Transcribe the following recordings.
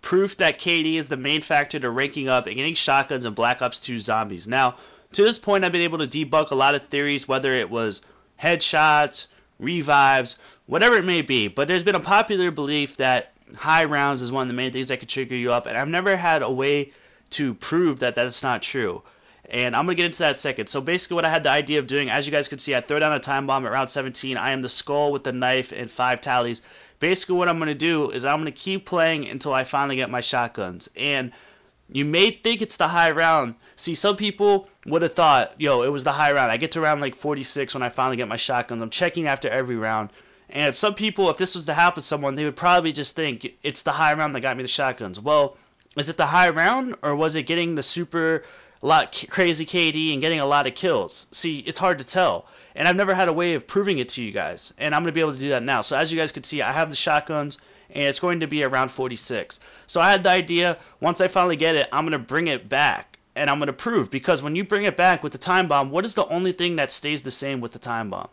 proof that KD is the main factor to ranking up and getting shotguns in Black Ops 2 Zombies. Now, to this point, I've been able to debunk a lot of theories, whether it was headshots, revives, whatever it may be. But there's been a popular belief that high rounds is one of the main things that could trigger you up, and I've never had a way to prove that that's not true. And I'm going to get into that in a second. So basically what I had the idea of doing, as you guys can see, I throw down a time bomb at round 17. I am the skull with the knife and 5 tallies. Basically what I'm going to do is I'm going to keep playing until I finally get my shotguns. And you may think it's the high round. See, some people would have thought, yo, it was the high round. I get to round like 46 when I finally get my shotguns. I'm checking after every round. And some people, if this was to happen to someone, they would probably just think it's the high round that got me the shotguns. Well, is it the high round, or was it getting the super crazy KD and getting a lot of kills? See, it's hard to tell. And I've never had a way of proving it to you guys. And I'm going to be able to do that now. So as you guys can see, I have the shotguns, and it's going to be around 46. So I had the idea, once I finally get it, I'm going to bring it back. And I'm going to prove, because when you bring it back with the time bomb, what is the only thing that stays the same with the time bomb?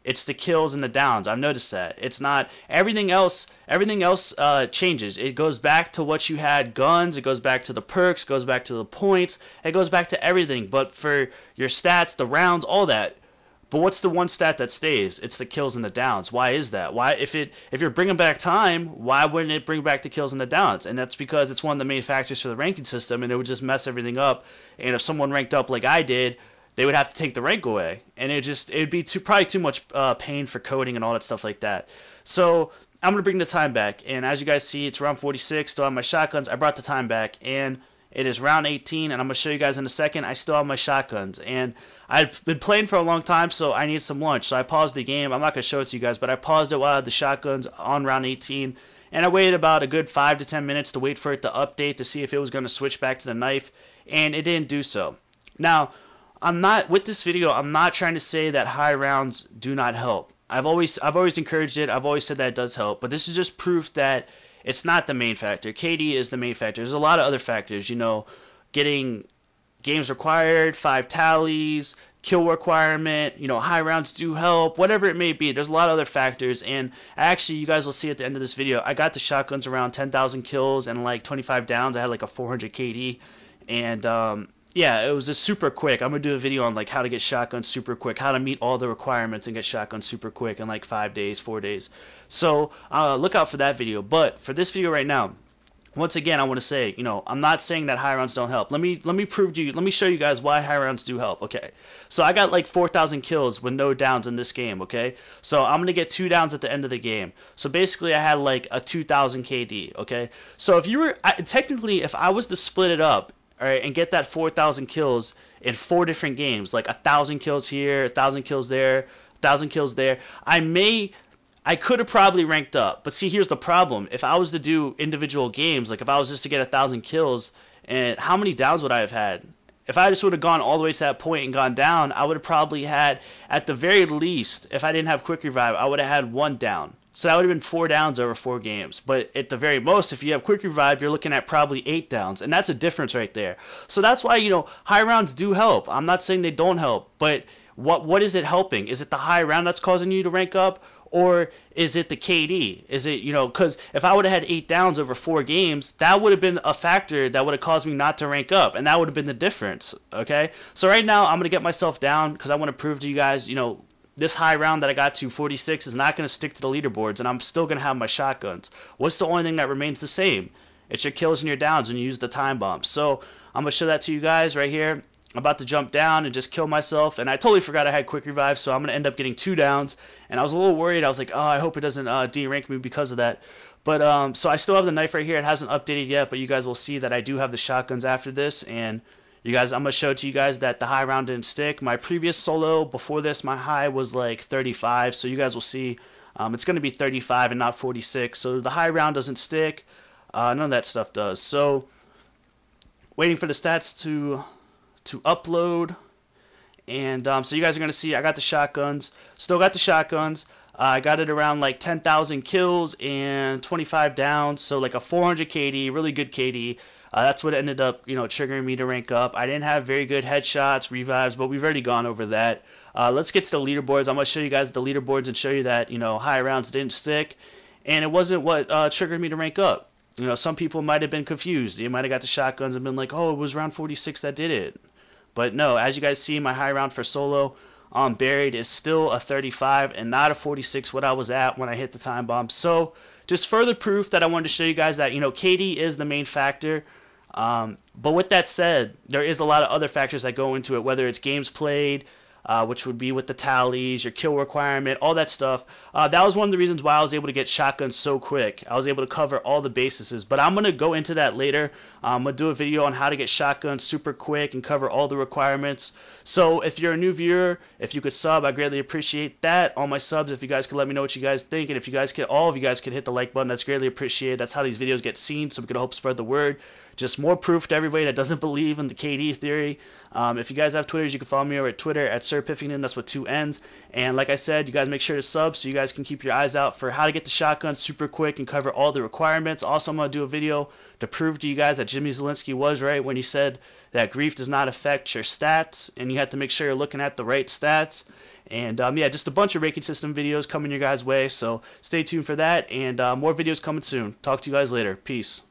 It's the kills and the downs. I've noticed that. It's not everything else. Everything else changes. It goes back to what you had: guns. It goes back to the perks. It goes back to the points. It goes back to everything. But for your stats, the rounds, all that. But what's the one stat that stays? It's the kills and the downs. Why is that? Why, if you're bringing back time, why wouldn't it bring back the kills and the downs? And that's because it's one of the main factors for the ranking system, and it would just mess everything up. And if someone ranked up like I did, they would have to take the rank away, and it'd be probably too much pain for coding and all that stuff like that. So I'm gonna bring the time back, and as you guys see, it's round 46. Still have my shotguns. I brought the time back, and it is round 18, and I'm gonna show you guys in a second. I still have my shotguns, and I've been playing for a long time, so I need some lunch. So I paused the game. I'm not gonna show it to you guys, but I paused it while I had the shotguns on round 18. And I waited about a good 5 to 10 minutes to wait for it to update to see if it was going to switch back to the knife, and it didn't do so. Now, with this video, I'm not trying to say that high rounds do not help. I've always encouraged it. I've always said that it does help, but this is just proof that it's not the main factor. KD is the main factor. There's a lot of other factors, you know, getting games required, 5 tallies, kill requirement, you know, high rounds do help, whatever it may be. There's a lot of other factors, and actually, you guys will see at the end of this video, I got the shotguns around 10,000 kills and like 25 downs. I had like a 400 KD, and yeah, it was just super quick. I'm going to do a video on like how to get shotguns super quick, how to meet all the requirements and get shotguns super quick in like 5 days, 4 days. So look out for that video. But for this video right now, once again, I want to say, you know, I'm not saying that high rounds don't help. Let me prove to you, let me show you guys why high rounds do help. Okay, so I got like 4,000 kills with no downs in this game. Okay, so I'm going to get 2 downs at the end of the game. So basically I had like a 2,000 KD. Okay, so if you were, technically, if I was to split it up, all right, and get that 4,000 kills in 4 different games, like 1,000 kills here, 1,000 kills there, 1,000 kills there, I could have probably ranked up. But see, here's the problem. If I was to do individual games, like if I was just to get 1,000 kills, and how many downs would I have had? If I just would have gone all the way to that point and gone down, I would have probably had, at the very least, if I didn't have quick revive, I would have had 1 down. So that would have been 4 downs over 4 games. But at the very most, if you have quick revive, you're looking at probably 8 downs. And that's a difference right there. So that's why, you know, high rounds do help. I'm not saying they don't help. But what is it helping? Is it the high round that's causing you to rank up? Or is it the KD? Is it, you know, because if I would have had 8 downs over 4 games, that would have been a factor that would have caused me not to rank up. And that would have been the difference. Okay? So right now, I'm going to get myself down because I want to prove to you guys, you know, this high round that I got to 46 is not going to stick to the leaderboards, and I'm still going to have my shotguns. What's the only thing that remains the same? It's your kills and your downs when you use the time bomb. So I'm going to show that to you guys right here. I'm about to jump down and just kill myself, and I totally forgot I had quick revive, so I'm going to end up getting 2 downs, and I was a little worried. I was like, oh, I hope it doesn't de-rank me because of that. But so I still have the knife right here. It hasn't updated yet, but you guys will see that I do have the shotguns after this, and you guys, I'm going to show it to you guys that the high round didn't stick. My previous solo before this, my high was like 35, so you guys will see it's going to be 35 and not 46. So the high round doesn't stick. None of that stuff does. So waiting for the stats to upload. And so you guys are going to see I got the shotguns. Still got the shotguns. I got it around like 10,000 kills and 25 downs. So like a 400 KD, really good KD. That's what ended up, you know, triggering me to rank up. I didn't have very good headshots, revives, but we've already gone over that. Let's get to the leaderboards. I'm going to show you guys the leaderboards and show you that, you know, high rounds didn't stick. And it wasn't what triggered me to rank up. You know, some people might have been confused. They might have got the shotguns and been like, oh, it was round 46 that did it. But no, as you guys see, my high round for solo on buried is still a 35 and not a 46 what I was at when I hit the time bomb. So just further proof that I wanted to show you guys that, you know, KD is the main factor. But with that said, there is a lot of other factors that go into it, whether it's games played, which would be with the tallies, your kill requirement, all that stuff. That was one of the reasons why I was able to get shotguns so quick. I was able to cover all the bases, but I'm going to go into that later. I'm going to do a video on how to get shotguns super quick and cover all the requirements. So if you're a new viewer, if you could sub, I greatly appreciate that. All my subs, if you guys could let me know what you guys think, and if you guys could, all of you guys could hit the like button, that's greatly appreciated. That's how these videos get seen, so we can help spread the word. Just more proof to everybody that doesn't believe in the KD theory. If you guys have Twitters, you can follow me over at Twitter at SirPiffington. That's with 2 N's. And like I said, you guys make sure to sub so you guys can keep your eyes out for how to get the shotgun super quick and cover all the requirements. Also, I'm going to do a video to prove to you guys that Jimmy Zielinski was right when he said that grief does not affect your stats, and you have to make sure you're looking at the right stats. And yeah, just a bunch of ranking system videos coming your guys' way. So stay tuned for that, and more videos coming soon. Talk to you guys later. Peace.